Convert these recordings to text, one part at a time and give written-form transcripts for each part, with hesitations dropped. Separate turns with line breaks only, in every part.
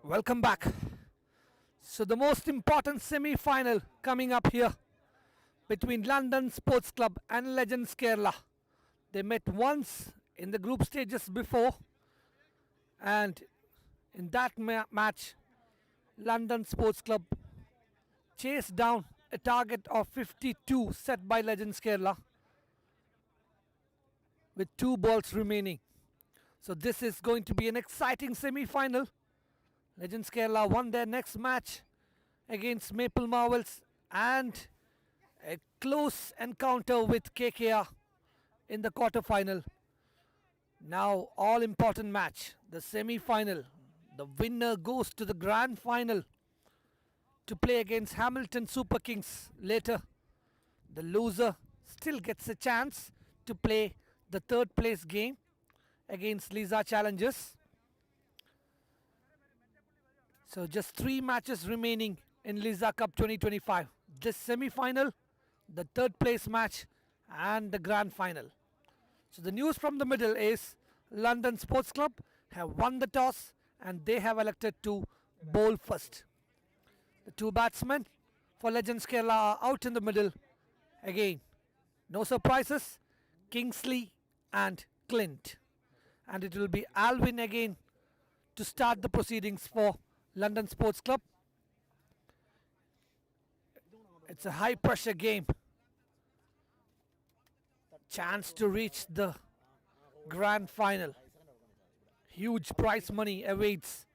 Welcome back. So the most important semi-final coming up here between London Sports Club and Legends Kerala. They met once in the group stages before, and in that match, London Sports Club chased down a target of 52 set by Legends Kerala with 2 balls remaining. So this is going to be an exciting semi-final. Legends Kerala won their next match against Maple Marvels and a close encounter with KKR in the quarter-final. Now all-important match, the semi-final. The winner goes to the grand final to play against Hamilton Super Kings later. The loser still gets a chance to play the third place game against Lisa Challengers. So just 3 matches remaining in Lisa Cup 2025. This semi-final, the third place match and the grand final. So the news from the middle is London Sports Club have won the toss and they have elected to bowl first. The 2 batsmen for Legends Kerala are out in the middle. Again, no surprises, Kingsley and Clint. And it will be Alvin again to start the proceedings for London Sports Club. It's a high pressure game. Chance to reach the grand final. Huge prize money awaits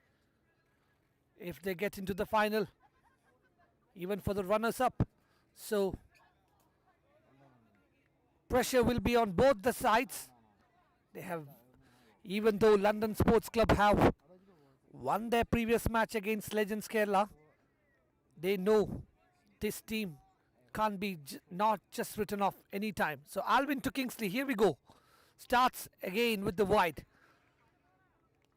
if they get into the final, even for the runners up. So pressure will be on both the sides. They have, even though London Sports Club have won their previous match against Legends Kerala, they know this team can't be not just written off any time. So Alvin to Kingsley, here we go. Starts again with the wide.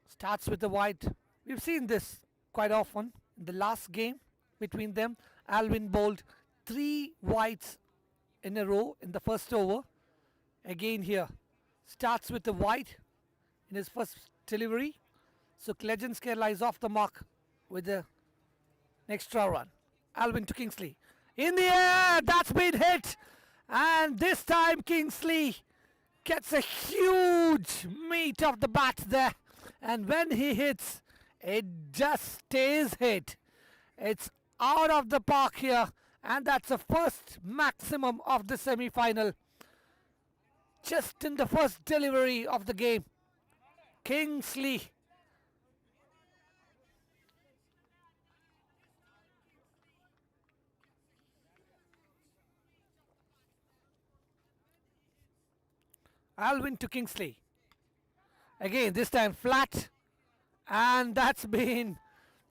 Starts with the wide. We've seen this quite often. In the last game between them, Alvin bowled 3 wides in a row in the first over. Again here, starts with the wide in his first delivery. So Legends Kerala is off the mark with an extra run. Alvin to Kingsley. In the air, that's been hit. And this time Kingsley gets a huge meat of the bat there. And when he hits, it just stays hit. It's out of the park here. And that's the first maximum of the semi-final. Just in the first delivery of the game, Kingsley Alvin to Kingsley. Again, this time flat. And that's been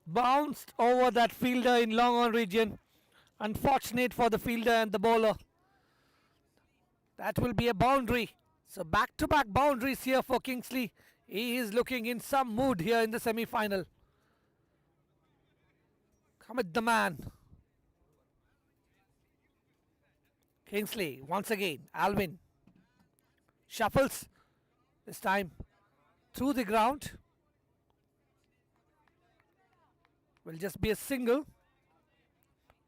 bounced over that fielder in long on region. Unfortunate for the fielder and the bowler. That will be a boundary. So back-to-back boundaries here for Kingsley. He is looking in some mood here in the semi-final. Come with the man. Kingsley once again. Alvin shuffles. This time through the ground. Will just be a single.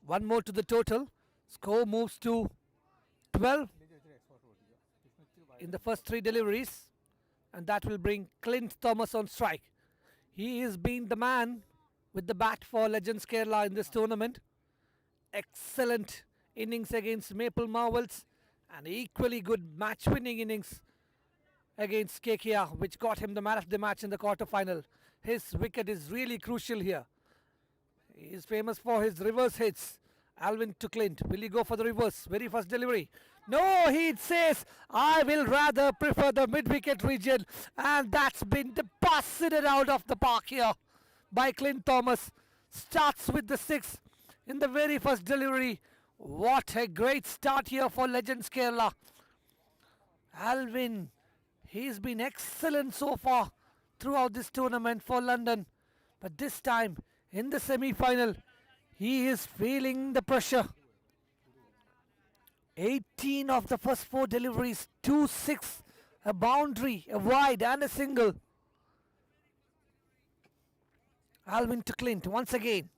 1 more to the total. Score moves to 12 in the first 3 deliveries. And that will bring Clint Thomas on strike. He has been the man with the bat for Legends Kerala in this tournament. Excellent innings against Maple Marvels. And equally good match-winning innings against KKR, which got him the man of the match in the quarter-final. His wicket is really crucial here. He is famous for his reverse hits. Alvin to Clint. Will he go for the reverse? Very first delivery. No, he says, I will rather prefer the mid-wicket region. And that's been deposited out of the park here by Clint Thomas. Starts with the 6 in the very first delivery. What a great start here for Legends Kerala. Alvin, he's been excellent so far throughout this tournament for London. But this time, in the semi-final, he is feeling the pressure. 18 of the first 4 deliveries, 2 6, a boundary, a wide and a single. Alvin to Clint once again.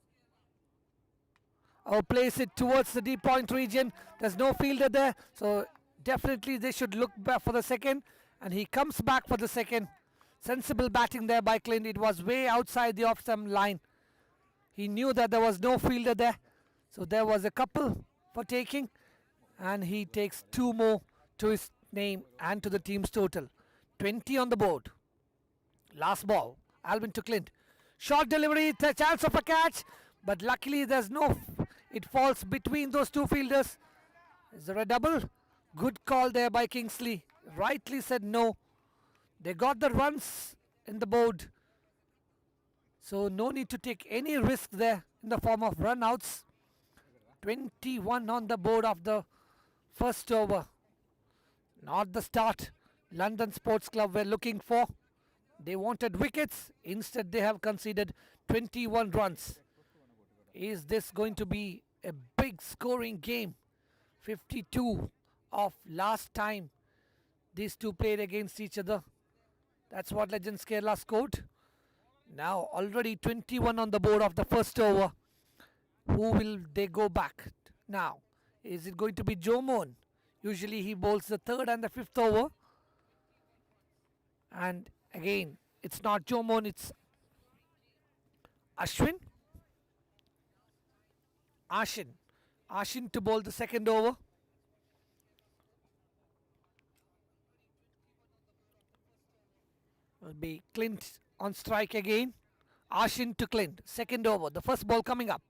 Oh, place it towards the deep point region. There's no fielder there, so definitely they should look back for the second. And he comes back for the second. Sensible batting there by Clint. It was way outside the off-stump line. He knew that there was no fielder there, so there was a couple for taking, and he takes 2 more to his name and to the team's total. 20 on the board. Last ball. Alvin to Clint. Short delivery, the chance of a catch, but luckily there's no. It falls between those 2 fielders. Is there a double? Good call there by Kingsley. Rightly said no. They got the runs in the board, so no need to take any risk there in the form of run outs. 21 on the board of the first over. Not the start London Sports Club were looking for. They wanted wickets. Instead, they have conceded 21 runs. Is this going to be a big scoring game? 52 of last time these two played against each other. That's what Legends Kerala scored. Now already 21 on the board of the first over. Who will they go back now? Is it going to be Joe Mohan? Usually he bowls the 3rd and the 5th over. And again, it's not Joe Mohan, it's Ashin to bowl the 2nd over. Will be Clint on strike again. Ashin to Clint, 2nd over. The first ball coming up.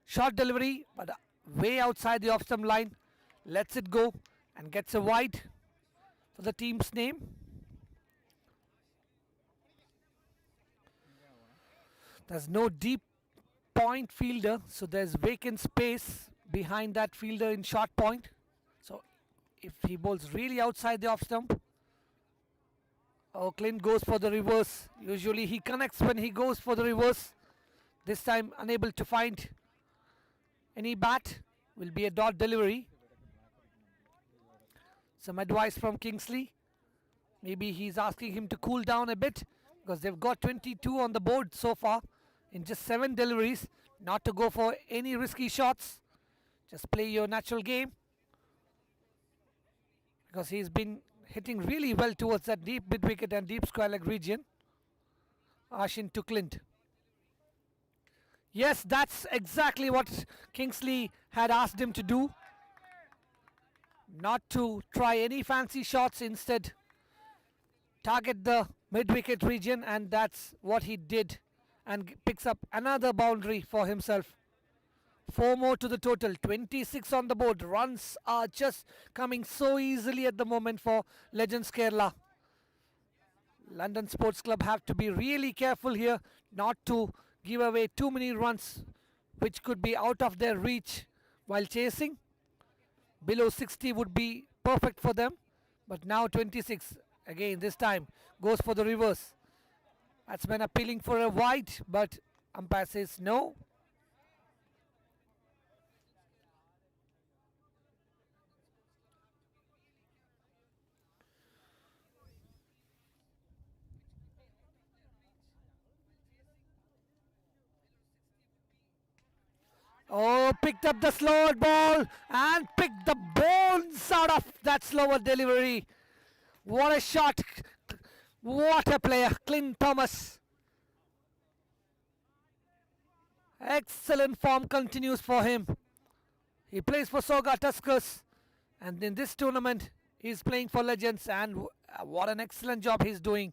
Short delivery, but way outside the off-stump line. Lets it go and gets a wide for the team's name. There's no deep point fielder, so there's vacant space behind that fielder in short point. So if he bowls really outside the off-stump, oh, Clint goes for the reverse. Usually he connects when he goes for the reverse. This time unable to find any bat. Will be a dot delivery. Some advice from Kingsley. Maybe he's asking him to cool down a bit, because they've got 22 on the board so far in just 7 deliveries. Not to go for any risky shots. Just play your natural game, because he's been hitting really well towards that deep mid-wicket and deep square leg region. Ashin to Clint. Yes, that's exactly what Kingsley had asked him to do. Not to try any fancy shots, instead target the mid-wicket region, and that's what he did, and picks up another boundary for himself. 4 more to the total. 26 on the board. Runs are just coming so easily at the moment for Legends Kerala. London Sports Club have to be really careful here not to give away too many runs which could be out of their reach while chasing. Below 60 would be perfect for them, but now 26 again. This time goes for the reverse. Batsman appealing for a wide, but umpire says no. Oh, picked up the slower ball and picked the bones out of that slower delivery. What a shot. What a player, Clint Thomas. Excellent form continues for him. He plays for Soga Tuskers, and in this tournament he's playing for Legends, and what an excellent job he's doing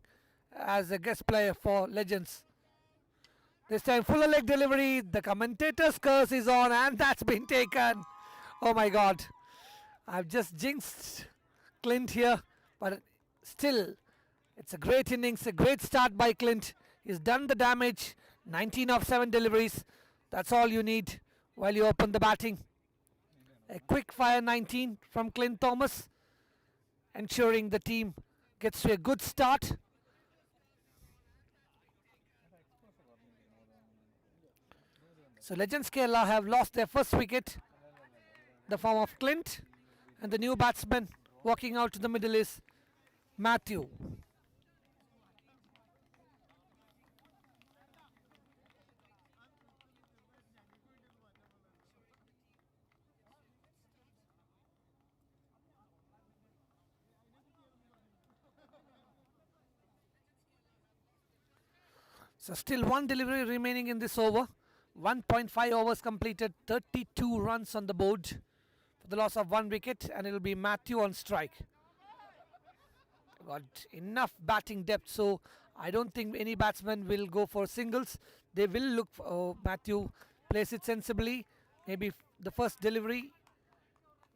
as a guest player for Legends. This time fuller leg delivery, the commentator's curse is on, and that's been taken. Oh my God. I've just jinxed Clint here, but still, it's a great innings, a great start by Clint. He's done the damage, 19 of 7 deliveries. That's all you need while you open the batting. A quick fire 19 from Clint Thomas, ensuring the team gets to a good start. So Legends Kerala have lost their first wicket, the form of Clint, and the new batsman walking out to the middle is Matthew. So still one delivery remaining in this over. 1.5 overs completed, 32 runs on the board for the loss of 1 wicket, and it will be Matthew on strike. Got enough batting depth, so I don't think any batsman will go for singles. They will look for Matthew plays it sensibly. Maybe the first delivery,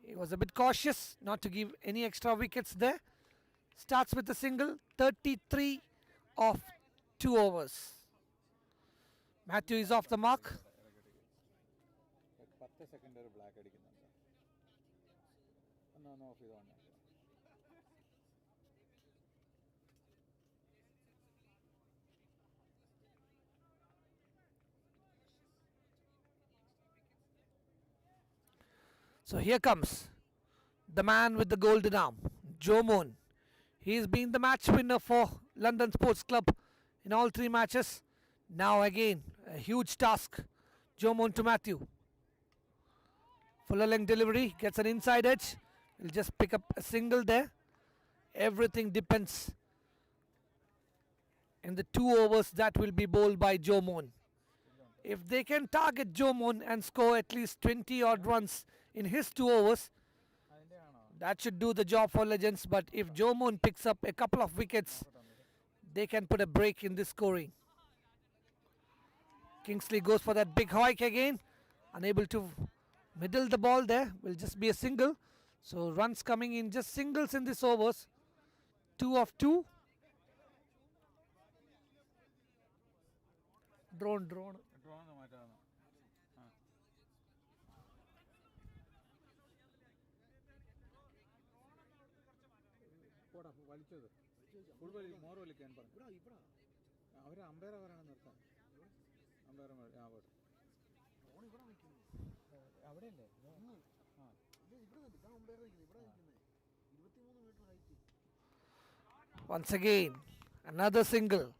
he was a bit cautious not to give any extra wickets there. Starts with a single, 33 of 2 overs. Matthew is off the mark. So here comes the man with the golden arm, Joe Moon. He's been the match winner for London Sports Club in all 3 matches. Now again, a huge task. Joe Moon to Matthew. Fuller length delivery, gets an inside edge. He'll just pick up a single there. Everything depends in the 2 overs that will be bowled by Joe Moon. If they can target Joe Moon and score at least 20 odd runs in his 2 overs, that should do the job for Legends. But if Joe Moon picks up a couple of wickets, they can put a break in this scoring. Kingsley goes for that big hike again, unable to middle the ball there. Will just be a single. So runs coming in, just singles in this overs. 2 of 2. Drone. Once again, another single.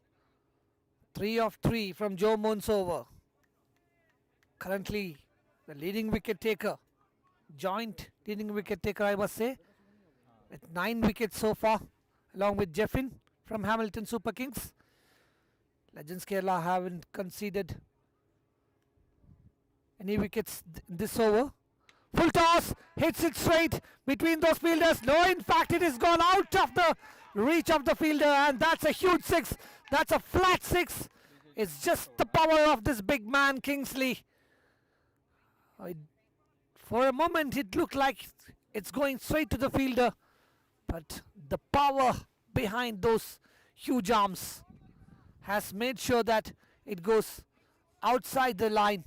3 of 3 from Joe Moon's over. Currently, the leading wicket taker, joint leading wicket taker, I must say, with 9 wickets so far, along with Jeffin from Hamilton Super Kings. Legends Kerala haven't conceded any wickets this over. Full toss, hits it straight between those fielders. No, in fact, it has gone out of the reach of the fielder, and that's a huge 6. That's a flat 6. It's just the power of this big man, Kingsley. For a moment, it looked like it's going straight to the fielder, but the power behind those huge arms has made sure that it goes outside the line,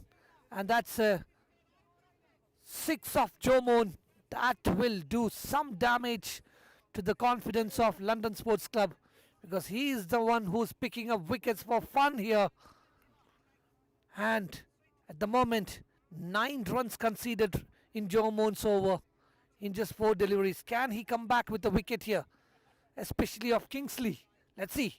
and that's a 6 of Joe Moon. That will do some damage to the confidence of London Sports Club, because he is the one who's picking up wickets for fun here. And at the moment, 9 runs conceded in Joe Moon's over in just 4 deliveries. Can he come back with a wicket here, especially of Kingsley? Let's see.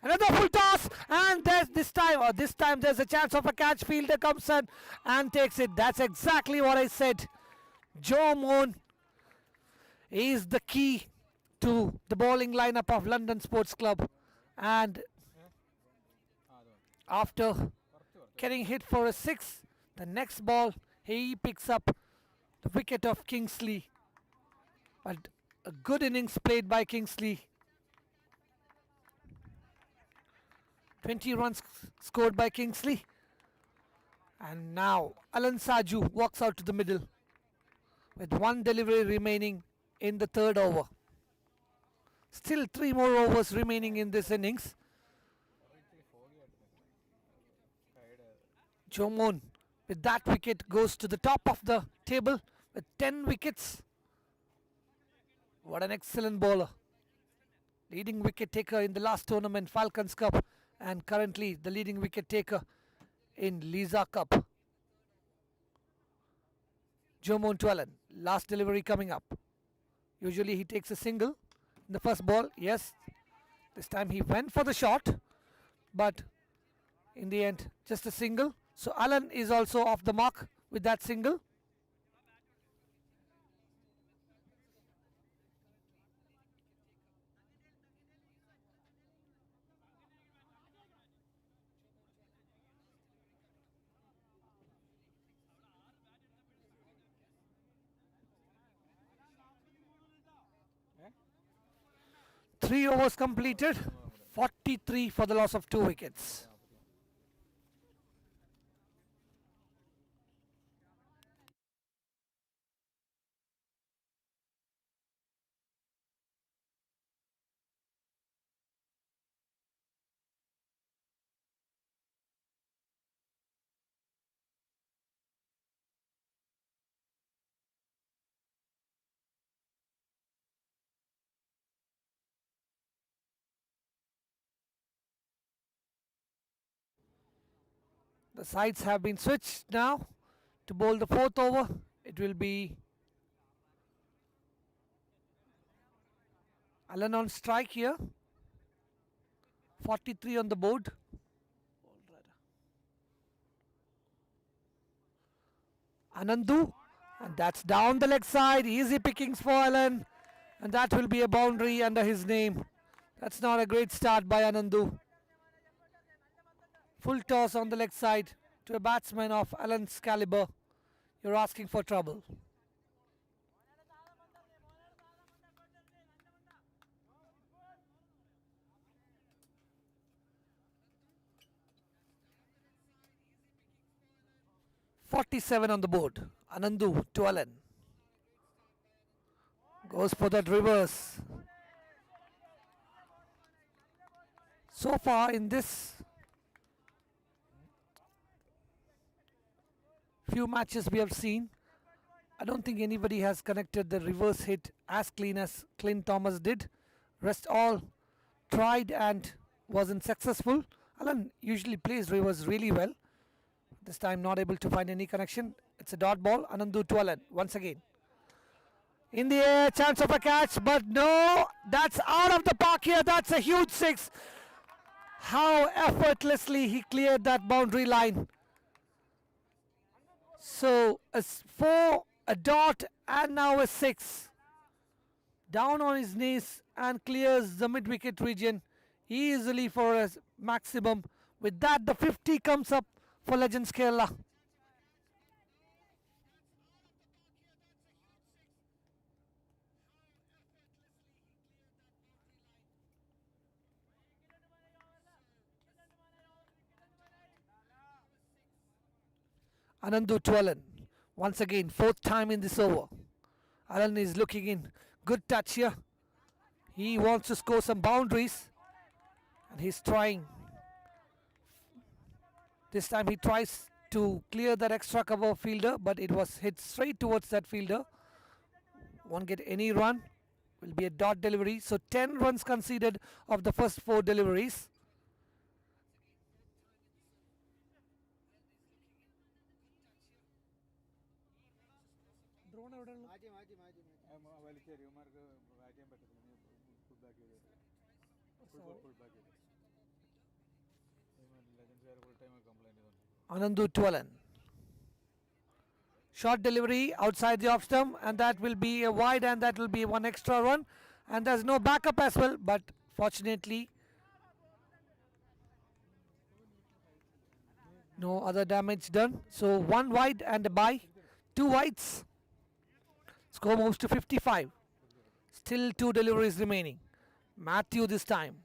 Another full toss, and there's this time there's a chance of a catch. Fielder comes in and takes it. That's exactly what I said. Joe Moon is the key to the bowling lineup of London Sports Club, and after getting hit for a 6, the next ball he picks up the wicket of Kingsley. But a good innings played by Kingsley. 20 runs scored by Kingsley. And now Alan Saju walks out to the middle with 1 delivery remaining in the 3rd over. Still 3 more overs remaining in this innings. Joe Moon with that wicket goes to the top of the table with 10 wickets. What an excellent bowler. Leading wicket taker in the last tournament, Falcons Cup, and currently the leading wicket taker in Lisa Cup. Joe Moon to Allen. Last delivery coming up. Usually he takes a single in the first ball. Yes, this time he went for the shot, but in the end just a single. So Allen is also off the mark with that single. 3 overs completed. 43 for the loss of 2 wickets. The sides have been switched now to bowl the 4th over. It will be Allen on strike here. 43 on the board. Anandu, and that's down the leg side. Easy pickings for Allen, and that will be a boundary under his name. That's not a great start by Anandu. Full toss on the leg side to a batsman of Allen's caliber. You're asking for trouble. .47 on the board. Anandu to Allen. Goes for that reverse. So far in this few matches we have seen, I don't think anybody has connected the reverse hit as clean as Clint Thomas did. Rest all tried and wasn't successful. Allen usually plays reverse really well. This time not able to find any connection. It's a dot ball. Anandu to Allen once again. In the air, chance of a catch, but no, that's out of the park here. That's a huge 6. How effortlessly he cleared that boundary line. So a 4, a dot, and now a 6. Down on his knees and clears the mid-wicket region easily for a maximum. With that, the 50 comes up for Legends Kerala. Anandu to Allen. Once again, 4th time in this over. Allen is looking in. Good touch here. He wants to score some boundaries. And he's trying. This time he tries to clear that extra cover fielder, but it was hit straight towards that fielder. Won't get any run. Will be a dot delivery. So 10 runs conceded of the first 4 deliveries. Anandu to Allen. Short delivery outside the off stump, and that will be a wide, and that will be 1 extra run. And there's no backup as well, but fortunately no other damage done. So 1 wide and a bye. 2 wides. Score moves to 55. Still 2 deliveries remaining. Matthew this time.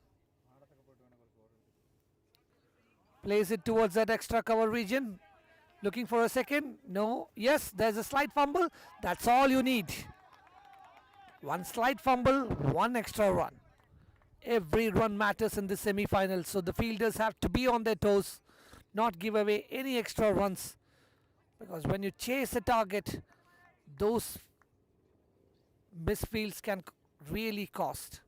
Plays it towards that extra cover region. Looking for a second. No. Yes, there's a slight fumble. That's all you need. 1 slight fumble, 1 extra run. Every run matters in the semi-final. So the fielders have to be on their toes. Not give away any extra runs. Because when you chase a target, those misfields can really cost.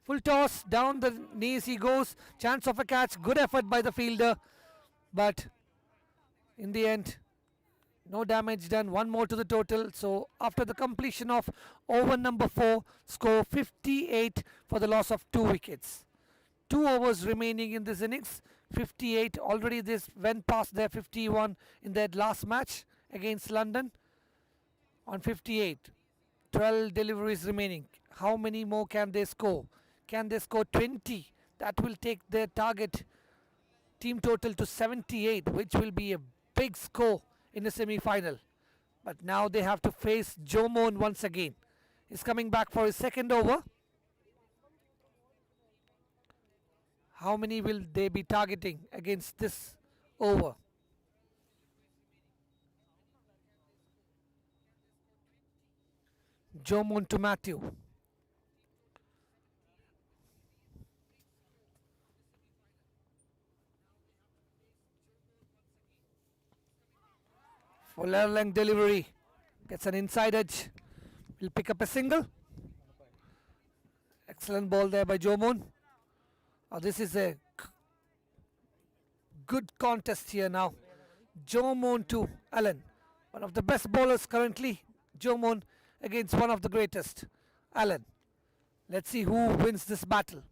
Full toss, down the knees he goes. Chance of a catch, good effort by the fielder. But in the end, no damage done. 1 more to the total. So after the completion of over number 4, score 58 for the loss of 2 wickets. 2 overs remaining in this innings. 58, already this went past their 51 in their last match against London. On 58, 12 deliveries remaining. How many more can they score? Can they score 20? That will take their target team total to 78, which will be a big score in the semi-final. But now they have to face Joe Moan once again. is coming back for his second over. How many will they be targeting against this over? Jomon to Matthew. Fuller length delivery. Gets an inside edge. Will pick up a single. Excellent ball there by Jomon. Oh, this is a good contest here now. Jomon to Allen. One of the best bowlers currently. Jomon against one of the greatest, Allen. Let's see who wins this battle.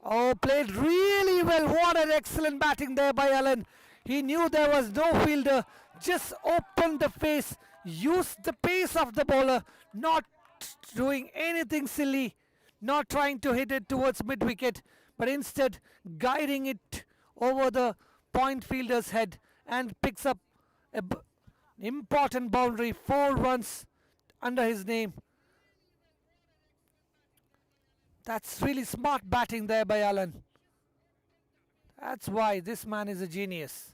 Oh, played really well. What an excellent batting there by Allen. He knew there was no fielder. Just opened the face. Used the pace of the bowler. Not doing anything silly. Not trying to hit it towards mid-wicket. But instead guiding it over the point fielder's head. And picks up an important boundary. 4 runs under his name. That's really smart batting there by Allen. That's why this man is a genius.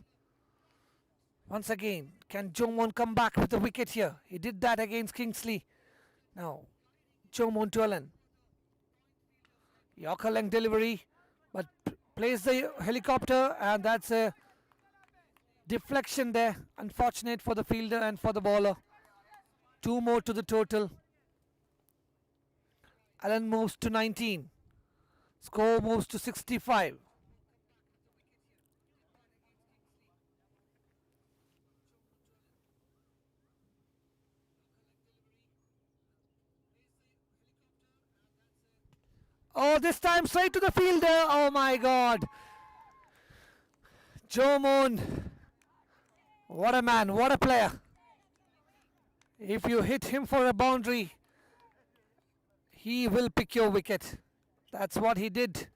Once again, can Jomon come back with a wicket here? He did that against Kingsley. Now, Jomon to Allen. Yorker length delivery, but plays the helicopter, and that's a deflection there. Unfortunate for the fielder and for the bowler. 2 more to the total. Allen moves to 19. Score moves to 65. Oh, this time straight to the fielder. Oh my God. Jomon. What a man, what a player. If you hit him for a boundary, he will pick your wicket. That's what he did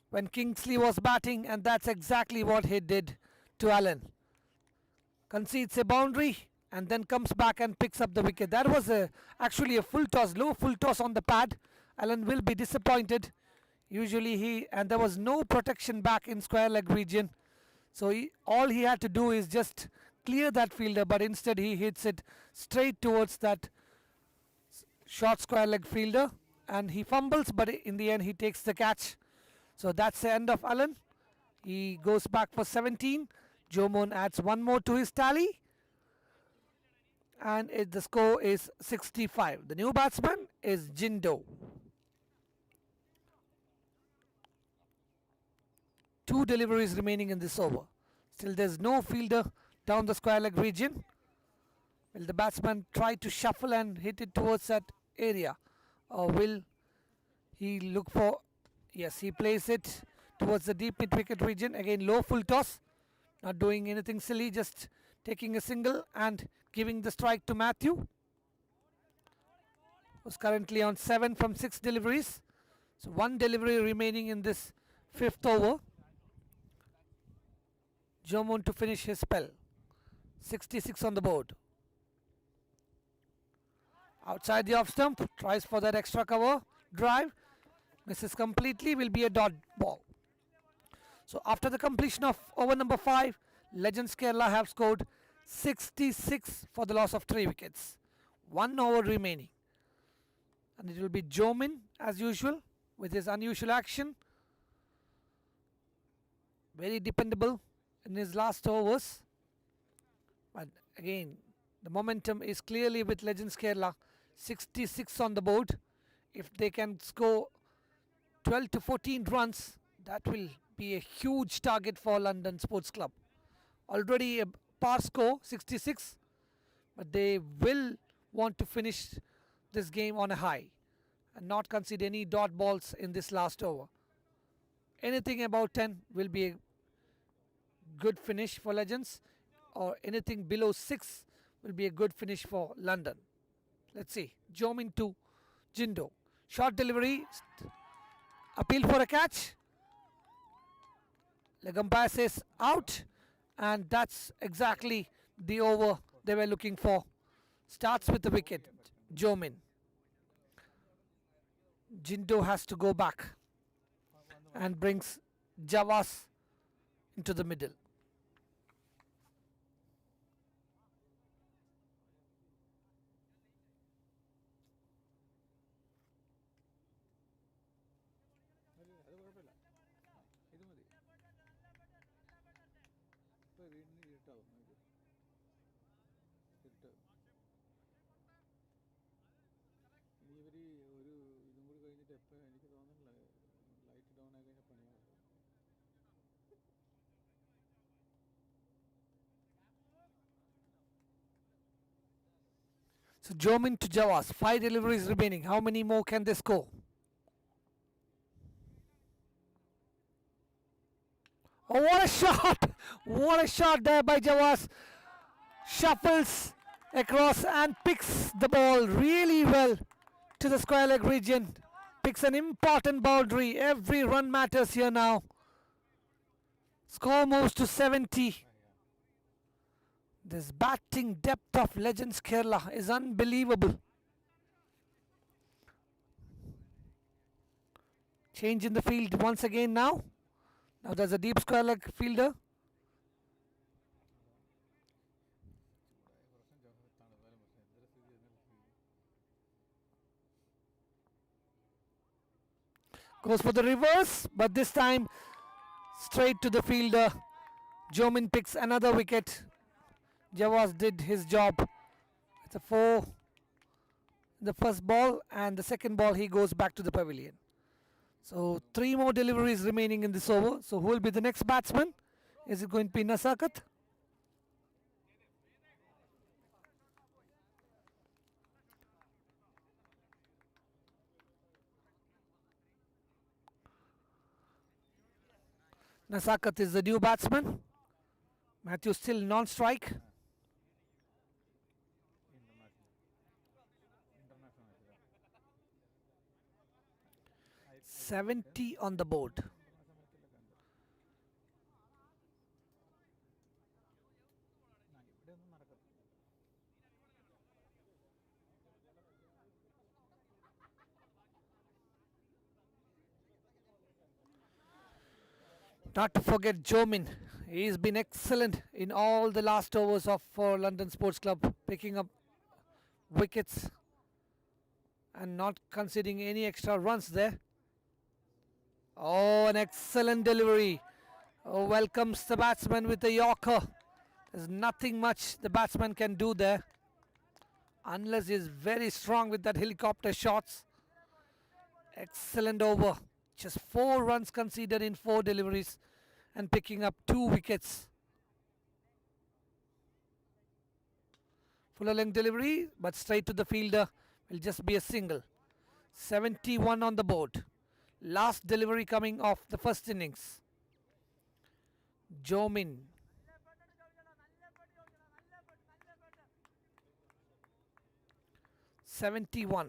when Kingsley was batting, and that's exactly what he did to Allen. Concedes a boundary and then comes back and picks up the wicket. That was actually a full toss, low full toss on the pad. Allen will be disappointed. Usually and there was no protection back in square leg region. So all he had to do is just clear that fielder, but instead he hits it straight towards that short square leg fielder. And he fumbles, but in the end he takes the catch. So that's the end of Allen. He goes back for 17. Jomon adds 1 more to his tally. And the score is 65. The new batsman is Jindo. 2 deliveries remaining in this over. Still there's no fielder down the square leg region. Will the batsman try to shuffle and hit it towards that area? Or will he look for... Yes, he plays it towards the deep mid-wicket region. Again, low full toss. Not doing anything silly, just taking a single and giving the strike to Matthew. Who's currently on 7 from 6 deliveries. So 1 delivery remaining in this 5th over. Jomon to finish his spell. 66 on the board. Outside the off stump, tries for that extra cover drive, misses completely, will be a dot ball. So after the completion of over number 5, Legends Kerala have scored 66 for the loss of 3 wickets. 1 over remaining. And it will be Jomon as usual with his unusual action. Very dependable in his last overs. But again, the momentum is clearly with Legends Kerala. 66 on the board. If they can score 12 to 14 runs, that will be a huge target for London Sports Club. Already a par score, 66, but they will want to finish this game on a high and not concede any dot balls in this last over. Anything about 10 will be a good finish for Legends, or anything below 6 will be a good finish for London. Let's see. Jomon to Jindo. Short delivery. Appeal for a catch. Leg umpire says out. And that's exactly the over they were looking for. Starts with the wicket. Jomin. Jindo has to go back and brings Javas into the middle. So Jomin to Javas. 5 deliveries remaining. How many more can they score? Oh, what a shot! What a shot there by Javas. Shuffles across and picks the ball really well to the square leg region. Picks an important boundary. Every run matters here now. Score moves to 70. This batting depth of Legends Kerala is unbelievable. Change in the field once again now. Now there's a deep square leg fielder. Goes for the reverse, but this time straight to the fielder. Jomin picks another wicket. Javas did his job. It's a 4. The first ball and the second ball he goes back to the pavilion. So 3 more deliveries remaining in this over. So who will be the next batsman? Is it going to be Nasakat? Nasakat is the new batsman. Matthew still non-strike. 70 on the board. Not to forget Jomin. He's been excellent in all the last overs of for London Sports Club, picking up wickets and not conceding any extra runs there. Oh, an excellent delivery. Oh, welcomes the batsman with a Yorker. There's nothing much the batsman can do there, unless he's very strong with that helicopter shots. Excellent over. Just 4 runs conceded in 4 deliveries and picking up 2 wickets. Fuller length delivery, but straight to the fielder. Will just be a single. 71 on the board. Last delivery coming off the first innings. Jomin. $71.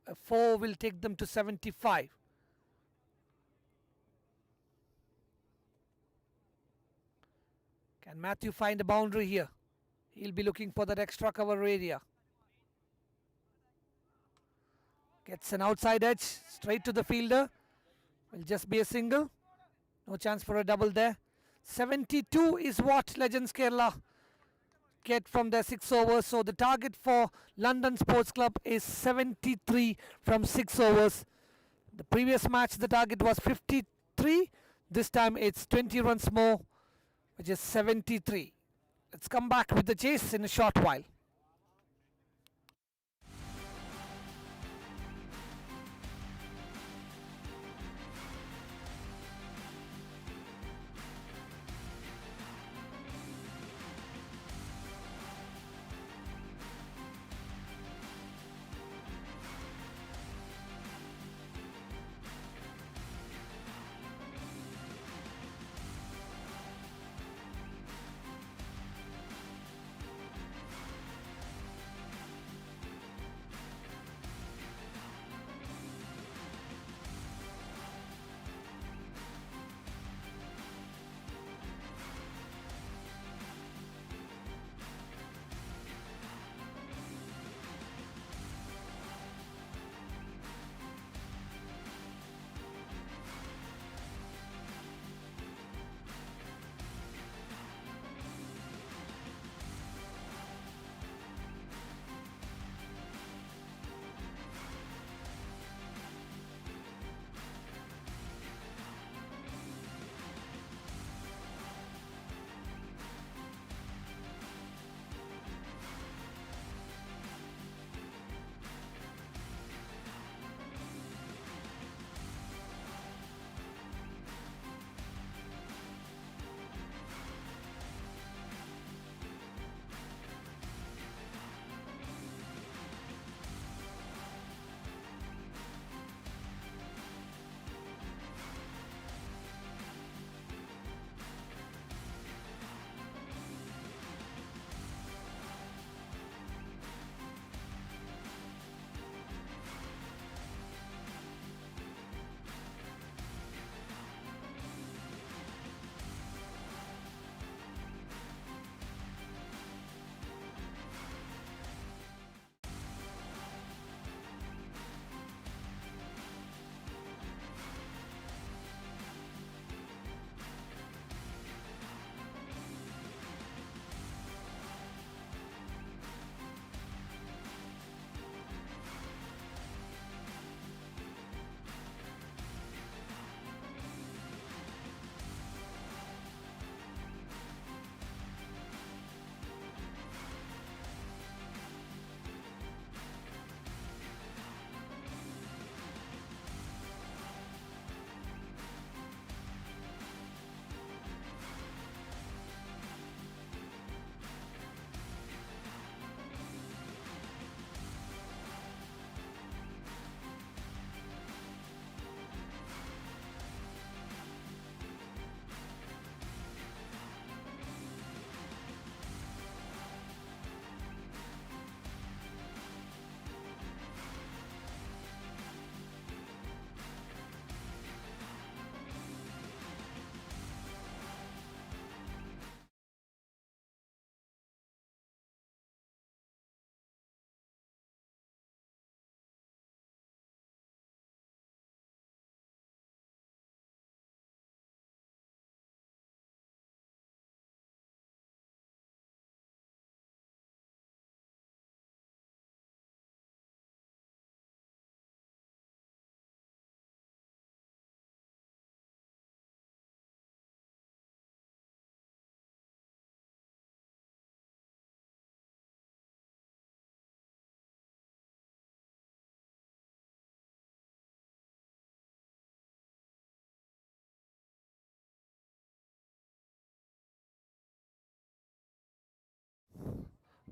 A 4 will take them to 75. Can Matthew find a boundary here? He'll be looking for that extra cover area. Gets an outside edge, straight to the fielder. Will just be a single. No chance for a double there. 72 is what Legends Kerala get from their 6 overs. So the target for London Sports Club is 73 from 6 overs. The previous match the target was 53. This time it's 20 runs more, which is 73. Let's come back with the chase in a short while.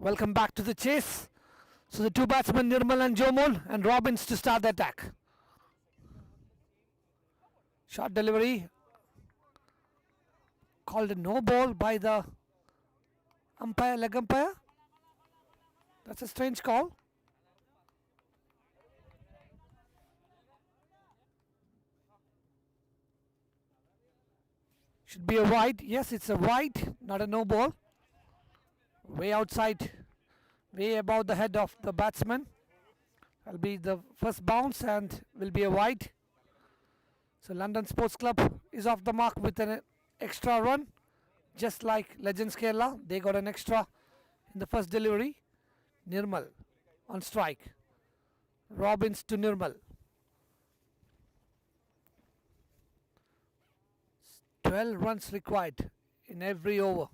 Welcome back to the chase. So the two batsmen, Nirmal and Jomon, and Robbins to start the attack. Short delivery. Called a no ball by the umpire, leg umpire. That's a strange call. Should be a wide. Yes, it's a wide, not a no ball. Way outside, way above the head of the batsman. Will be the first bounce and will be a wide. So London Sports Club is off the mark with an extra run. Just like Legends Kerala, they got an extra in the first delivery. Nirmal on strike. Robbins to Nirmal. 12 runs required in every over.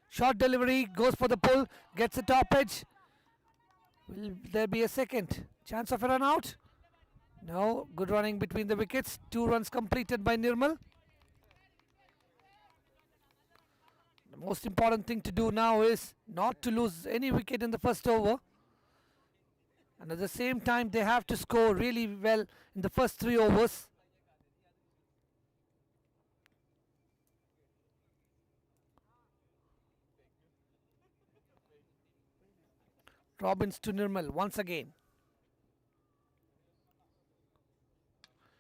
Short delivery, goes for the pull, gets a top edge. Will there be a second chance of a run out? No, good running between the wickets. 2 runs completed by Nirmal. The most important thing to do now is not to lose any wicket in the first over. And at the same time, they have to score really well in the first 3 overs. Robbins to Nirmal once again.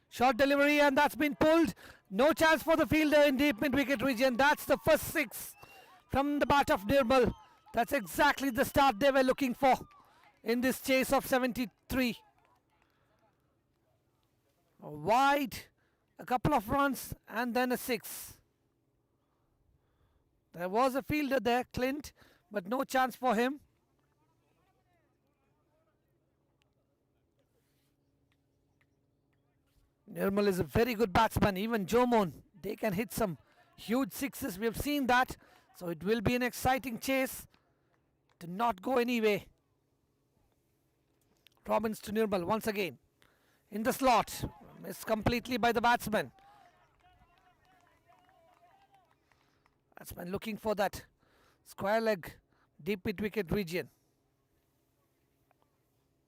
Short delivery and that's been pulled. No chance for the fielder in deep mid-wicket region. That's the first 6 from the bat of Nirmal. That's exactly the start they were looking for in this chase of 73. A wide, a couple of runs and then a 6. There was a fielder there, Clint, but no chance for him. Nirmal is a very good batsman. Even Jomon, they can hit some huge 6s. We have seen that. So it will be an exciting chase to not go anyway. Robbins to Nirmal once again. In the slot. Missed completely by the batsman. Batsman looking for that square leg deep mid-wicket region.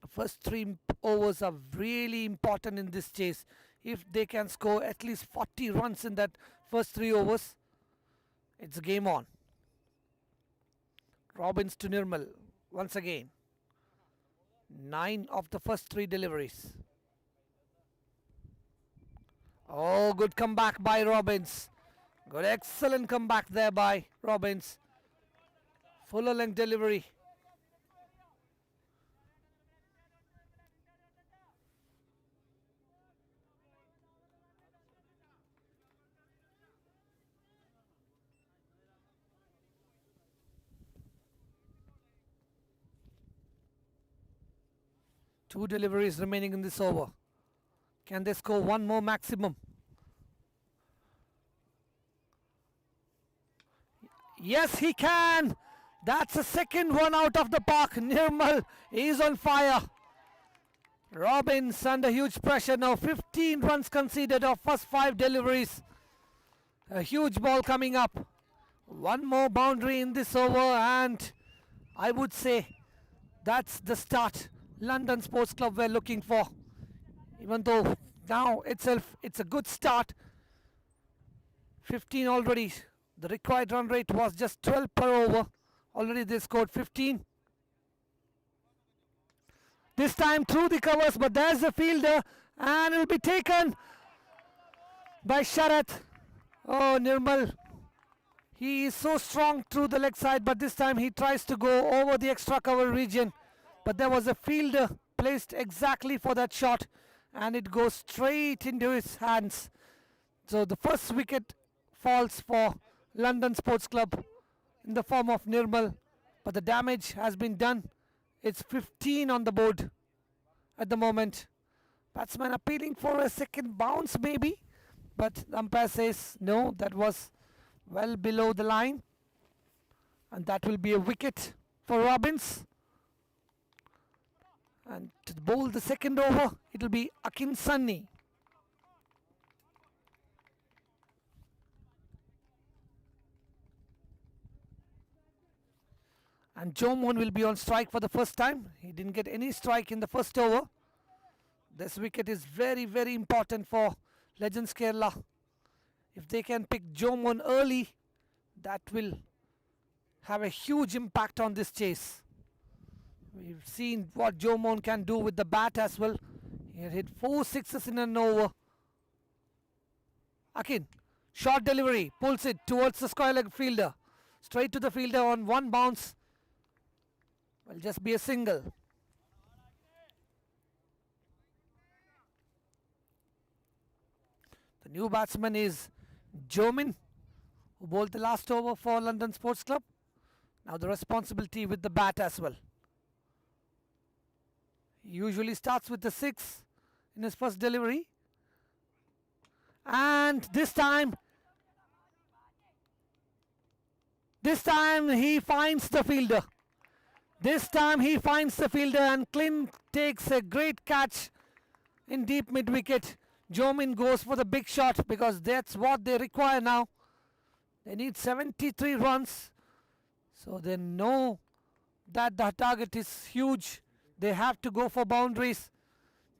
The first 3 overs are really important in this chase. If they can score at least 40 runs in that first 3 overs, it's game on. Robbins to Nirmal once again. 9 of the first 3 deliveries. Oh, good comeback by Robbins. Good, excellent comeback there by Robbins. Fuller length delivery. Two deliveries remaining in this over. Can they score one more maximum? Yes, he can. That's a second one out of the park. Nirmal is on fire. Robbins under huge pressure now. 15 runs conceded of first 5 deliveries. A huge ball coming up. One more boundary in this over and I would say that's the start London Sports Club were looking for. Even though now itself it's a good start. 15 already. The required run rate was just 12 per over. Already they scored 15. This time through the covers, but there's the fielder and it will be taken by Sharath. Oh, Nirmal. He is so strong through the leg side, but this time he tries to go over the extra cover region. But there was a fielder placed exactly for that shot and it goes straight into his hands. So the first wicket falls for London Sports Club in the form of Nirmal. But the damage has been done. It's 15 on the board at the moment. Batsman appealing for a second bounce maybe. But the umpire says no, that was well below the line. And that will be a wicket for Robbins. And to bowl the second over, it will be Akin Sunny. And Jomon will be on strike for the first time. He didn't get any strike in the first over. This wicket is very, very important for Legends Kerala. If they can pick Jomon early, that will have a huge impact on this chase. We've seen what Jomon can do with the bat as well. He had hit 4 sixes in an over. Akin, short delivery, pulls it towards the square leg fielder. Straight to the fielder on one bounce. Will just be a single. The new batsman is Jomin, who bowled the last over for London Sports Club. Now the responsibility with the bat as well. He usually starts with the 6 in his first delivery. And this time he finds the fielder. This time he finds the fielder, and Clint takes a great catch in deep mid-wicket. Jomin goes for the big shot because that's what they require now. They need 73 runs. So they know that the target is huge. They have to go for boundaries.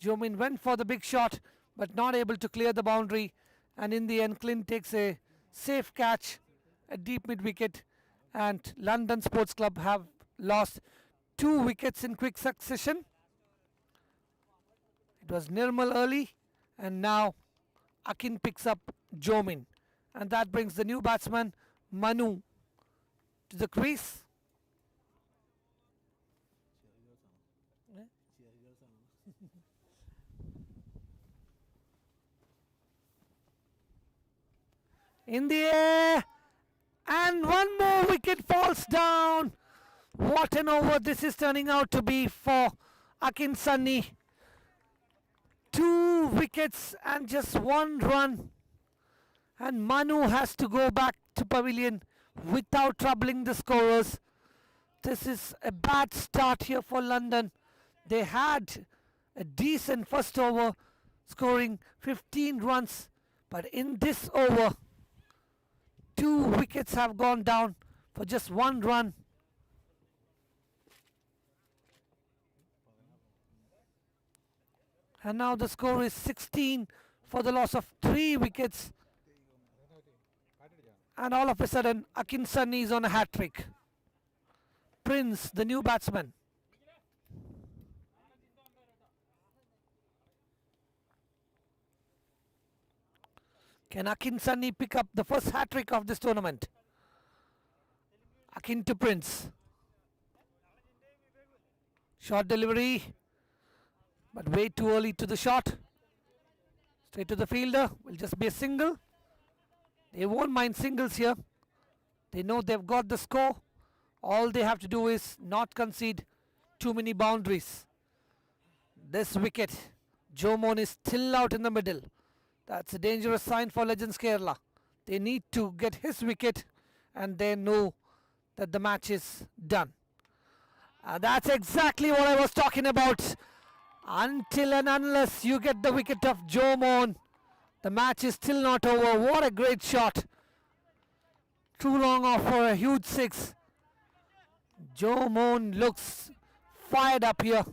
Jomin went for the big shot but not able to clear the boundary. And in the end, Clint takes a safe catch at deep mid-wicket. And London Sports Club have lost 2 wickets in quick succession. It was Nirmal early, and now Akin picks up Jomin. And that brings the new batsman, Manu, to the crease. In the air, and one more wicket falls down. What an over this is turning out to be for Akin Sunny. 2 wickets and just 1 run. And Manu has to go back to pavilion without troubling the scorers. This is a bad start here for London. They had a decent first over, scoring 15 runs. But in this over, 2 wickets have gone down for just 1 run. And now the score is 16 for the loss of 3 wickets. And all of a sudden, Akin Sunny is on a hat-trick. Prince, the new batsman. Can Akin Sunny pick up the first hat-trick of this tournament? Akin to Prince. Short delivery, but way too early to the shot. Straight to the fielder, will just be a single. They won't mind singles here. They know they've got the score. All they have to do is not concede too many boundaries. This wicket, Jomon is still out in the middle. That's a dangerous sign for Legends Kerala. They need to get his wicket and they know that the match is done. That's exactly what I was talking about. Until and unless you get the wicket of Jomon, the match is still not over. What a great shot. Too long off for a huge 6. Jomon looks fired up here.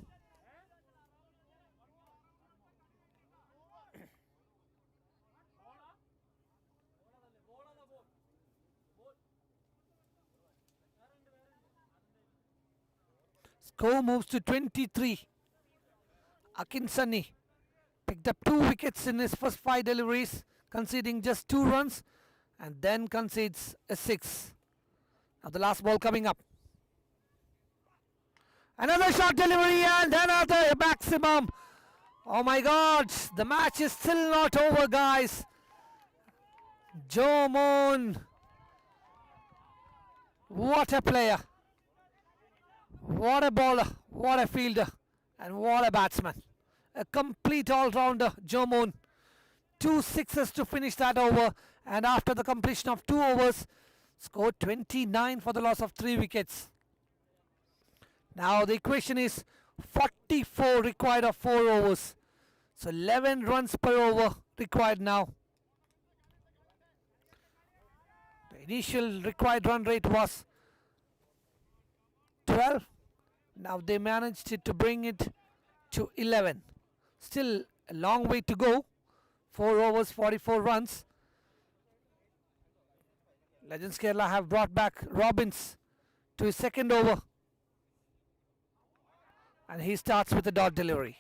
Score moves to 23. Akin Sunny picked up 2 wickets in his first 5 deliveries, conceding just 2 runs, and then concedes a 6. Now the last ball coming up. Another short delivery and another maximum. Oh my God, the match is still not over, guys. Jomon, what a player. What a bowler, what a fielder, and what a batsman. A complete all-rounder, Jomon. 2 sixes to finish that over, and after the completion of 2 overs, scored 29 for the loss of 3 wickets. Now the equation is 44 required of 4 overs. So 11 runs per over required now. The initial required run rate was 12. Now they managed to bring it to 11. Still a long way to go. 4 overs, 44 runs. Legends Kerala have brought back Robbins to his second over. And he starts with a dot delivery.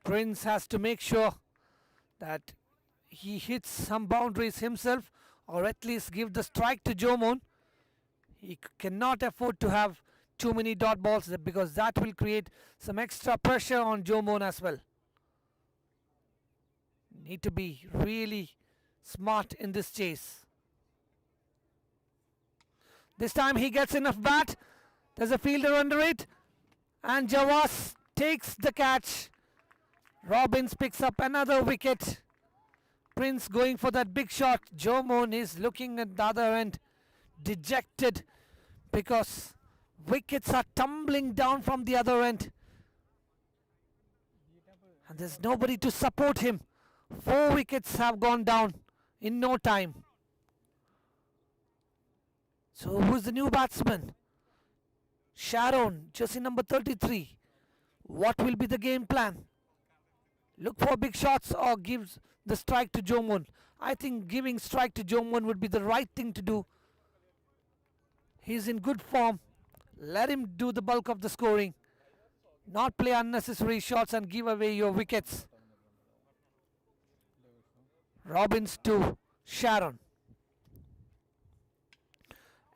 Prince has to make sure that he hits some boundaries himself, or at least give the strike to Jomon. He cannot afford to have too many dot balls, because that will create some extra pressure on Jomon as well. Need to be really smart in this chase. This time he gets enough bat. There's a fielder under it. And Jawas takes the catch. Robbins picks up another wicket. Prince going for that big shot. Jomon is looking at the other end, dejected, because wickets are tumbling down from the other end. And there's nobody to support him. 4 wickets have gone down in no time. So who's the new batsman? Sharon, jersey number 33. What will be the game plan? Look for big shots or gives the strike to Jomon? I think giving strike to Jomon would be the right thing to do. He's in good form. Let him do the bulk of the scoring. Not play unnecessary shots and give away your wickets. Robbins to Sharon.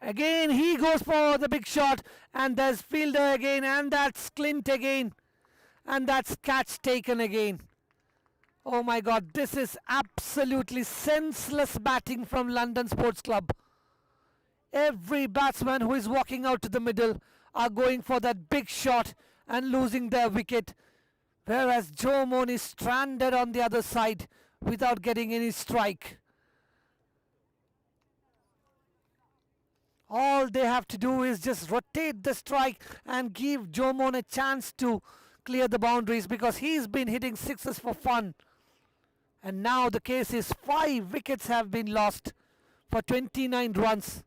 Again he goes for the big shot, and there's fielder again, and that's Clint again, and that's catch taken again. Oh my God, this is absolutely senseless batting from London Sports Club. Every batsman who is walking out to the middle are going for that big shot and losing their wicket, whereas Jomon is stranded on the other side without getting any strike. All they have to do is just rotate the strike and give Jomon a chance to clear the boundaries, because he's been hitting sixes for fun. And now the case is 5 wickets have been lost for 29 runs.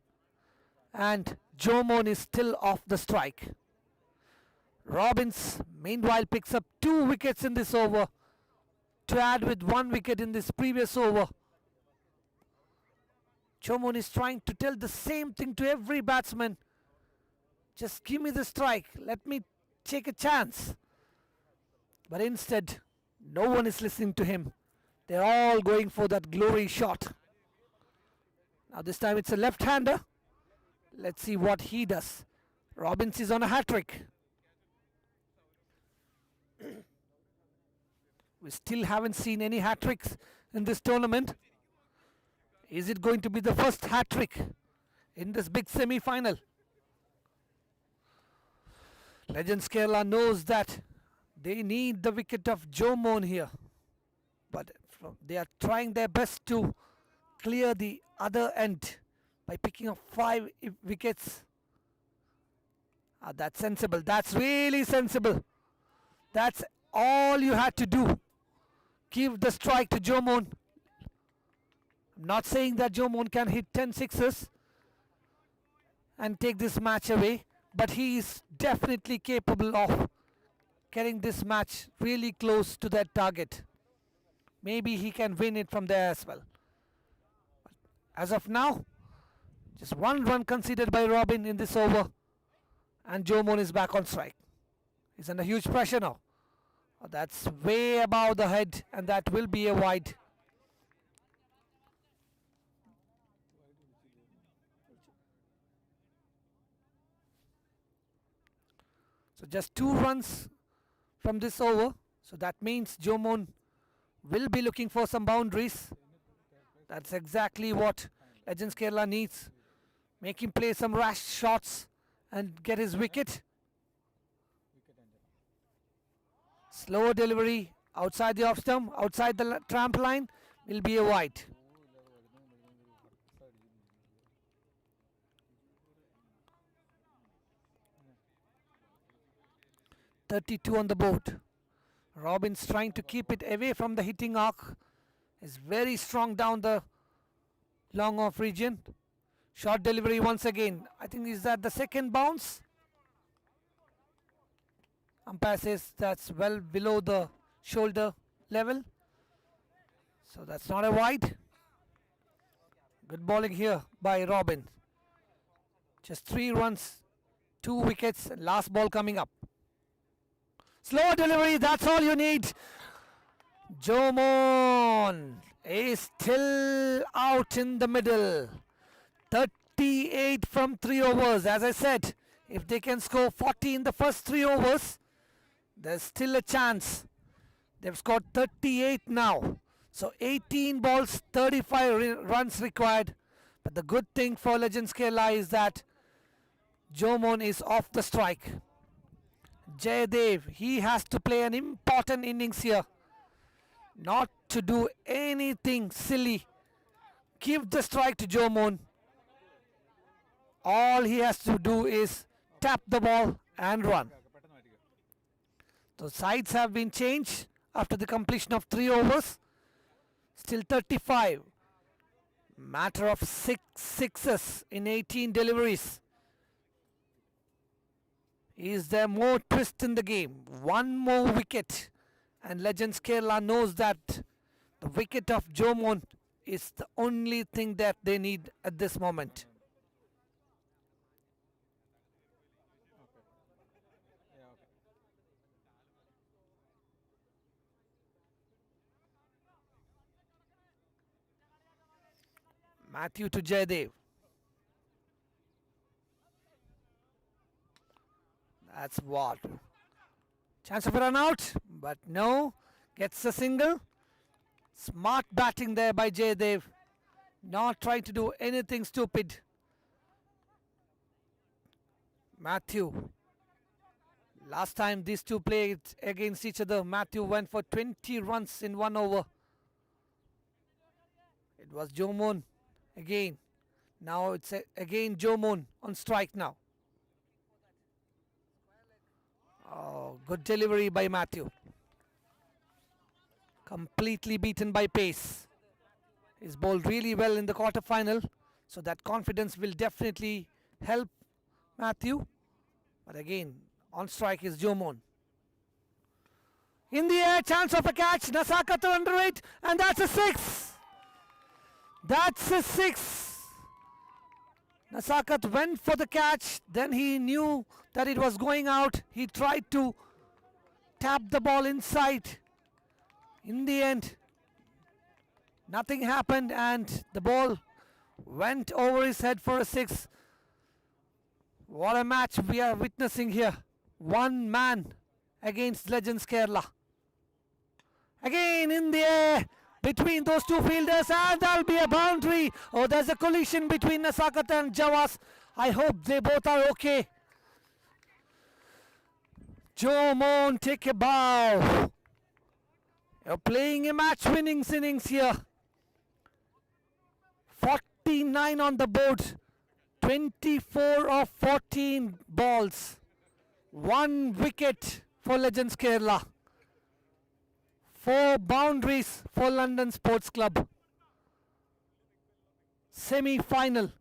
And Jomon is still off the strike. Robbins meanwhile picks up 2 wickets in this over, to add with 1 wicket in this previous over. Jomon is trying to tell the same thing to every batsman. Just give me the strike. Let me take a chance. But instead, no one is listening to him. They're all going for that glory shot. Now this time it's a left-hander. Let's see what he does. Robbins is on a hat-trick. We still haven't seen any hat-tricks in this tournament. Is it going to be the first hat-trick in this big semi-final? Legends Kerala knows that they need the wicket of Jomon here. But they are trying their best to clear the other end by picking up 5 wickets. That's sensible. That's really sensible. That's all you had to do. Give the strike to Jomon. I'm not saying that Jomon can hit 10 sixes and take this match away, but he is definitely capable of getting this match really close to that target. Maybe he can win it from there as well. As of now, just 1 run conceded by Robin in this over, and Jomon is back on strike. He's under huge pressure now. That's way above the head, and that will be a wide. So just 2 runs from this over. So that means Jomon will be looking for some boundaries. That's exactly what Legends Kerala needs. Make him play some rash shots and get his wicket. Slower delivery outside the off stump, outside the tramp line, will be a wide. .32 on the board. Robbins trying to keep it away from the hitting arc. Is very strong down the long off region. Short delivery once again. I think is that the second bounce? Umpire says that's well below the shoulder level. So that's not a wide. Good bowling here by Robin. Just 3 runs, 2 wickets, last ball coming up. Slow delivery, that's all you need. Jomon is still out in the middle. 38 from 3 overs. As I said, if they can score 40 in the first 3 overs, there's still a chance. They've scored 38 now. So 18 balls, 35 runs required. But the good thing for Legends Kerala is that Jomon is off the strike. Jayadev, he has to play an important innings here. Not to do anything silly. Give the strike to Jomon. All he has to do is tap the ball and run. The sides have been changed after the completion of 3 overs. Still 35. Matter of 6 sixes in 18 deliveries. Is there more twist in the game? One more wicket. And Legends Kerala knows that the wicket of Jomon is the only thing that they need at this moment. Matthew to Jayadev. That's what. Chance of a run out, but no. Gets a single. Smart batting there by Jayadev. Not trying to do anything stupid. Matthew. Last time these two played against each other, Matthew went for 20 runs in 1 over. It was Jomon again. Now it's again Jomon on strike now. Oh, good delivery by Matthew. Completely beaten by pace. He's bowled really well in the quarter-final, so that confidence will definitely help Matthew. But again, on strike is Jomon. In the air, chance of a catch. Nasakath under it, and that's a 6. That's a 6. Nasakath went for the catch, then he knew that it was going out. He tried to tap the ball inside. In the end, nothing happened and the ball went over his head for a 6. What a match we are witnessing here. One man against Legends Kerala. Again in the air between those two fielders, and there'll be a boundary. Oh, there's a collision between Nasakath and Javas. I hope they both are okay. Jomon, take a bow. You're playing a match-winning innings here. 49 on the board. 24 of 14 balls. 1 wicket for Legends Kerala. 4 boundaries for London Sports Club. Semi-final.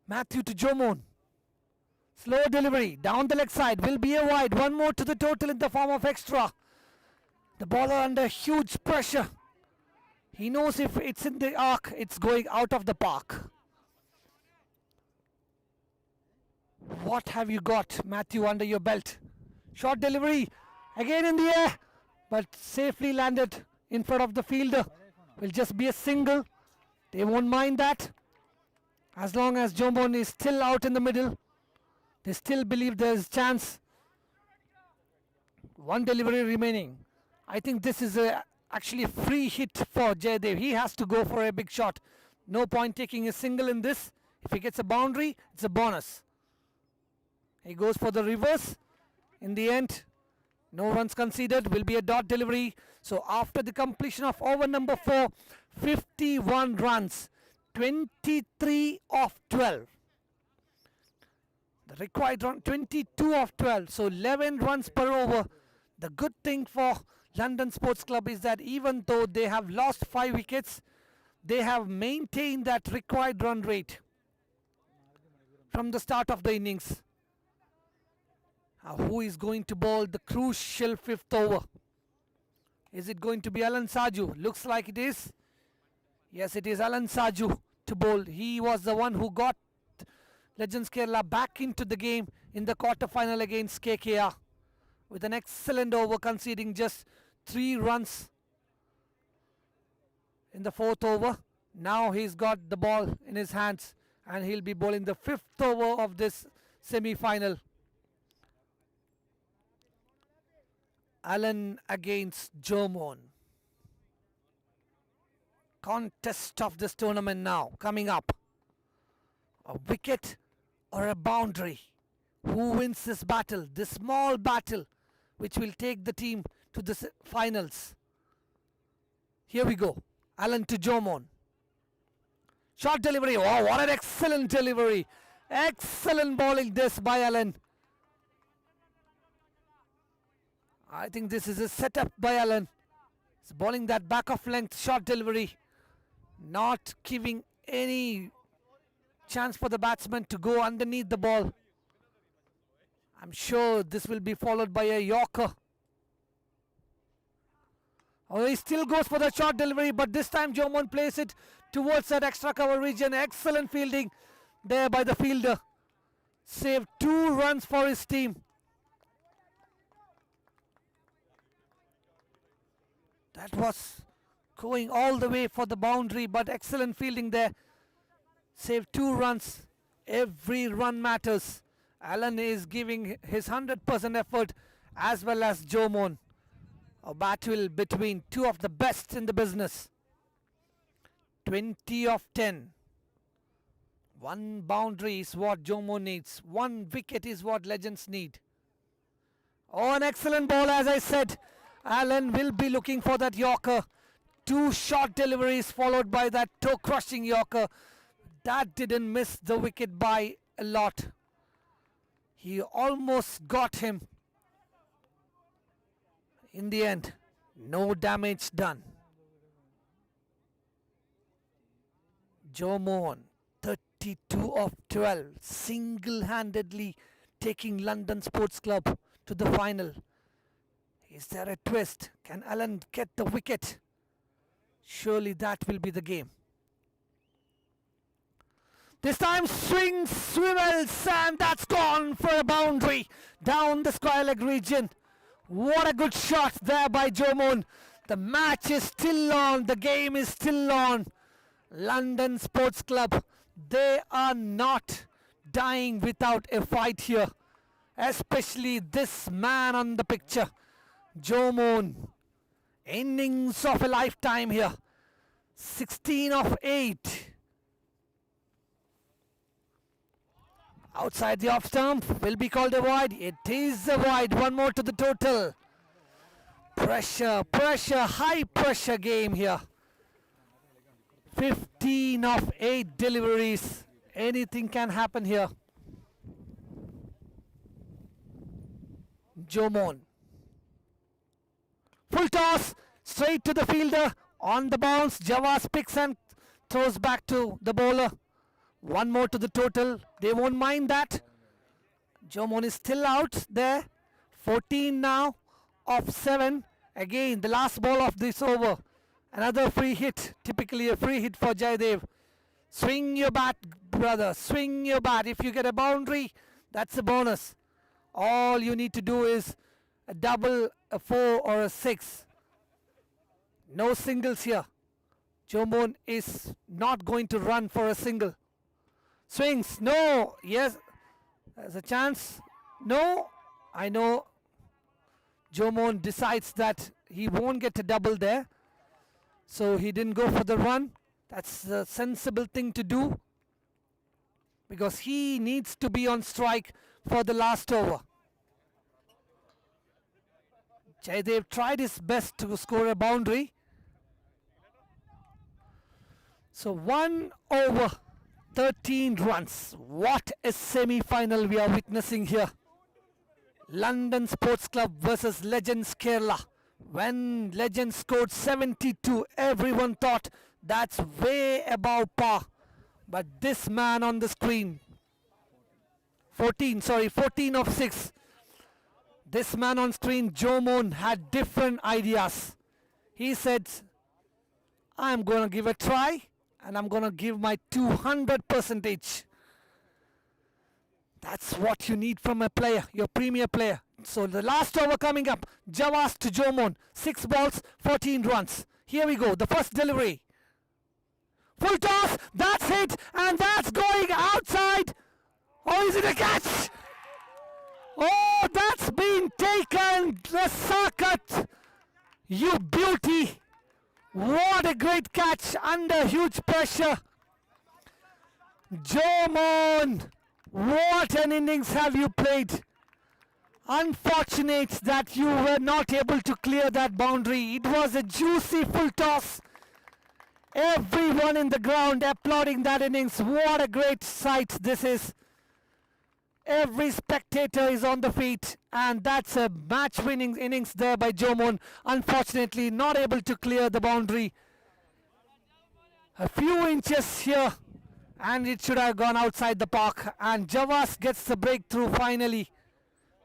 Matthew to Jomon. Slow delivery. Down the leg side. Will be a wide. 1 more to the total in the form of extra. The bowler under huge pressure. He knows if it's in the arc, it's going out of the park. What have you got, Matthew, under your belt? Short delivery. Again in the air. But safely landed in front of the fielder. Will just be a single. They won't mind that. As long as Jomon is still out in the middle, they still believe there's chance. 1 delivery remaining. I think this is actually a free hit for Jayadev. He has to go for a big shot. No point taking a single in this. If he gets a boundary, it's a bonus. He goes for the reverse. In the end, no runs conceded. Will be a dot delivery. So after the completion of over number 4, 51 runs. 23 of 12. The required run, 22 of 12. So 11 runs per over. The good thing for London Sports Club is that even though they have lost 5 wickets, they have maintained that required run rate. from the start of the innings. Who is going to bowl the crucial 5th over? Is it going to be Alan Saju? Looks like it is. Yes, it is Alan Saju to bowl. He was the one who got Legends Kerala back into the game in the quarter-final against KKR with an excellent over, conceding just 3 runs in the 4th over. Now he's got the ball in his hands and he'll be bowling the 5th over of this semi-final. Alan against Jomon. Contest of this tournament now coming up. A wicket or a boundary? Who wins this battle? This small battle which will take the team to the finals. Here we go. Alan to Jomon. Short delivery. Oh, what an excellent delivery. Excellent bowling this by Alan. I think this is a setup by Alan. He's bowling that back of length short delivery. Not giving any chance for the batsman to go underneath the ball. I'm sure this will be followed by a Yorker. Oh, he still goes for the short delivery, but this time Jomon plays it towards that extra cover region. Excellent fielding there by the fielder. Saved 2 runs for his team. That was going all the way for the boundary, but excellent fielding there. Saved 2 runs. Every run matters. Alan is giving his 100% effort, as well as Jomon. A battle between 2 of the best in the business. 20 of 10. 1 boundary is what Jomon needs. 1 wicket is what Legends need. Oh, an excellent ball, as I said. Alan will be looking for that Yorker. 2 short deliveries followed by that toe-crushing Yorker. That didn't miss the wicket by a lot. He almost got him. In the end, no damage done. Jomon, 32 of 12, single-handedly taking London Sports Club to the final. Is there a twist? Can Alan get the wicket? Surely that will be the game. This time swings, swivels, and that's gone for a boundary down the square leg region. What a good shot there by Jomon. The match is still on. The game is still on. London Sports Club, they are not dying without a fight here. Especially this man on the picture. Jomon, innings of a lifetime here. 16 of 8. Outside the off stump, will be called a wide. It is a wide. 1 more to the total. Pressure, pressure, high pressure game here. 15 of 8 deliveries. Anything can happen here. Jomon. Full toss, straight to the fielder. On the bounce, Javas picks and throws back to the bowler. 1 more to the total. They won't mind that. Jomon is still out there. 14 now of 7. Again, the last ball of this over. Another free hit. Typically a free hit for Jaydev. Swing your bat, brother. Swing your bat. If you get a boundary, that's a bonus. All you need to do is a double, a 4 or a 6. No singles here. Jomon is not going to run for a single. Swings, no, yes, there's a chance, no, I know. Jomon decides that he won't get a double there, so he didn't go for the run. That's the sensible thing to do, because he needs to be on strike for the last over. Jaydev tried his best to score a boundary. So 1 over 13 runs. What a semi-final we are witnessing here. London Sports Club versus Legends Kerala. When Legends scored 72, everyone thought that's way above par. But this man on the screen, 14 of 6. This man on screen, Jomon, had different ideas. He said, I'm going to give a try and I'm going to give my 200%. That's what you need from a player, your premier player. So the last over coming up, Javas to Jomon, 6 balls, 14 runs. Here we go, the first delivery. Full toss, that's it, and that's going outside. Oh, is it a catch? Oh, that's been taken, the Sakat. You beauty. What a great catch under huge pressure. Jomon, what an innings have you played. Unfortunate that you were not able to clear that boundary. It was a juicy full toss. Everyone in the ground applauding that innings. What a great sight this is. Every spectator is on the feet, and that's a match-winning innings there by Jomon. Unfortunately, not able to clear the boundary. A few inches here, and it should have gone outside the park. And Javas gets the breakthrough finally.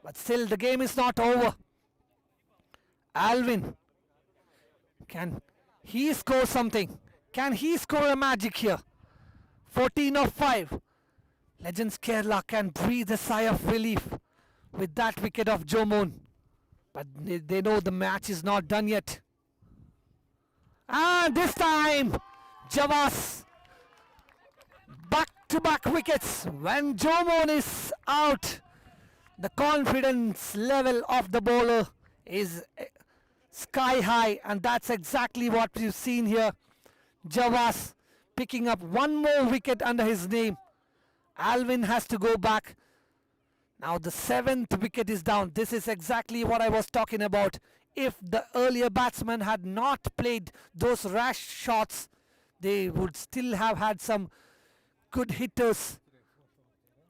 But still, the game is not over. Alvin, can he score something? Can he score a magic here? 14 of 5. Legends Kerala can breathe a sigh of relief with that wicket of Jomon. But they know the match is not done yet. And this time, Javas, back-to-back wickets. When Jomon is out, the confidence level of the bowler is sky high, and that's exactly what we've seen here. Javas picking up one more wicket under his name. Alvin has to go back. Now the 7th wicket is down. This is exactly what I was talking about. If the earlier batsmen had not played those rash shots, they would still have had some good hitters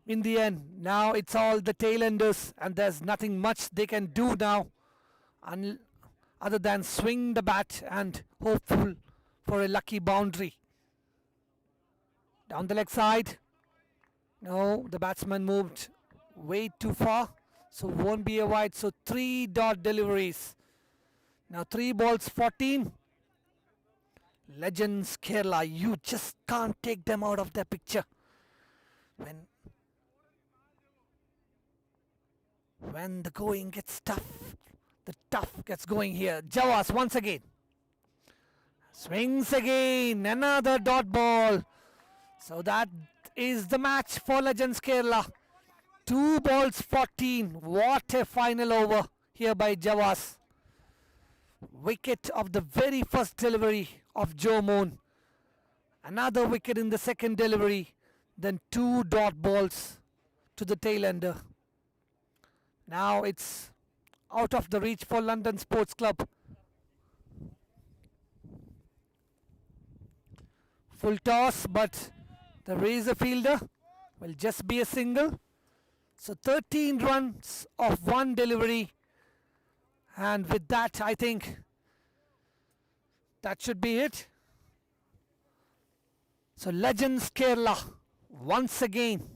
in the end. Now it's all the tailenders, and there's nothing much they can do now other than swing the bat and hopeful for a lucky boundary. Down the leg side. No, the batsman moved way too far, so won't be a wide. So 3 dot deliveries. Now 3 balls, 14. Legends Kerala, you just can't take them out of the picture. When the going gets tough, the tough gets going here. Javas once again. Swings again, another dot ball. So that is the match for Legends Kerala. 2 balls, 14. What a final over here by Javas. Wicket of the very first delivery of Jomon. Another wicket in the second delivery. Then 2 dot balls to the tail ender. Now it's out of the reach for London Sports Club. Full toss, but the Razor fielder will just be a single. So 13 runs of 1 delivery. And with that, I think that should be it. So Legends Kerala once again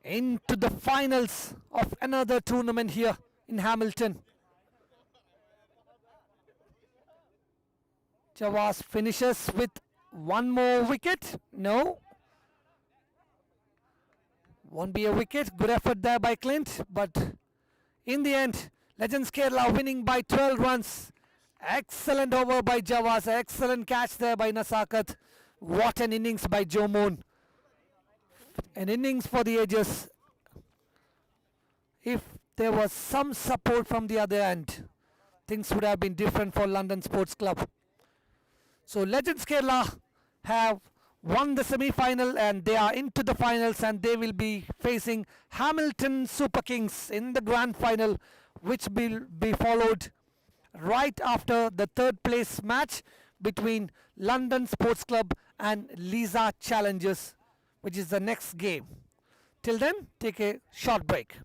into the finals of another tournament here in Hamilton. Javas finishes with 1 more wicket. No. Won't be a wicket. Good effort there by Clint. But in the end, Legends Kerala winning by 12 runs. Excellent over by Javas. Excellent catch there by Nasakat. What an innings by Jomon. An innings for the ages. If there was some support from the other end, things would have been different for London Sports Club. So Legends Kerala have won the semi-final, and they are into the finals, and they will be facing Hamilton Super Kings in the grand final, which will be followed right after the 3rd place match between London Sports Club and Lisa Challengers, which is the next game. Till then, take a short break.